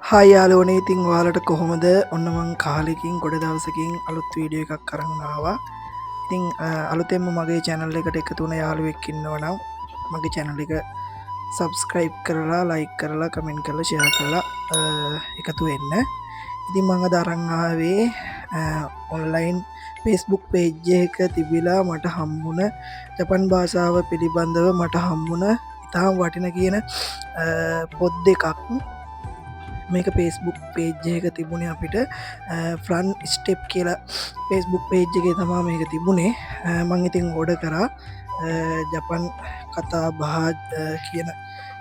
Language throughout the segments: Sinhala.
හායි යාළුවනේ, ඉතින් ඔයාලට කොහොමද? ඔන්න මං කාලෙකින් ගොඩ දවසකින් අලුත් වීඩියෝ එකක් අරන් ආවා. ඉතින් අලුතෙන්ම මගේ channel එකට එකතු වුණ යාළුවෙක් ඉන්නවා නම් මගේ channel එක subscribe කරලා, like කරලා, comment කරලා, share කරලා එකතු වෙන්න. ඉතින් මම අද අරන් ආවේ online Facebook page එක තිබිලා මට හම්බුණ ජපන් භාෂාව පිළිබඳව මට හම්බුණ ඉතාම වටින කියන පොත් දෙකක්. මේක Facebook page එක තිබුණේ අපිට ෆ්‍රන් ස්ටෙප් කියලා Facebook page එකේ තමා මේක තිබුණේ. මං ඉතින් ඕඩර් කරා ජපන් කතා බහ කියන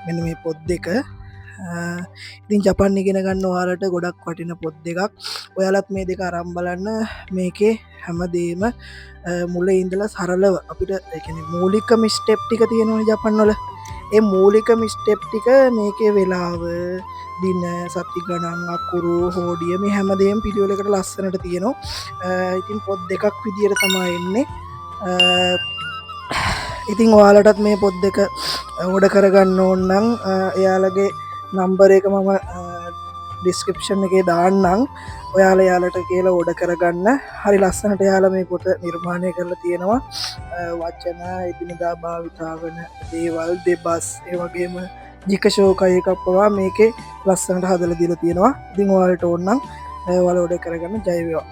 මෙන්න මේ පොත් දෙක. ඉතින් ජපන් ඉගෙන ගන්න ඔයාලට ගොඩක් වටින පොත් දෙකක්. ඔයාලත් මේ දෙක අරන් බලන්න. මේකේ හැමදේම මුල ඉඳලා සරලව අපිට ඒ කියන්නේ මූලිකම ස්ටෙප් ටික තියෙනවනේ ජපන් වල. ඒ මූලිකම ස්ටෙප් ටික මේකේ වෙලාව දින සති ගණන් අකුරු හෝඩිය මේ හැමදේම පිළිවෙලකට ලස්සනට තියෙනවා. ඉතින් පොත් දෙකක් විදියට තමයි එන්නේ. ඉතින් ඔයාලටත් මේ පොත් දෙක ඕඩර් කරගන්න ඕන නම් එයාලගේ නම්බර එක මම ඩිස්ක්‍රිප්ෂන් එකේ දාන්නම්. ඔයාලා යාලට කියලා ඕඩර් කරගන්න. හරි ලස්සනට යාලා මේ පොත නිර්මාණය කරලා තියෙනවා. වචන එදිනදා භාවිතා වන දේවල් දෙබස් ඒ වගේම ජිකෂෝකය එකක් පවා මේකේ ලස්සනට හදලා දීලා තියෙනවා. ඉතින් ඔයාලට ඕන නම් ඔයාලා ඕඩර් කරගන්න. ජය වේවා.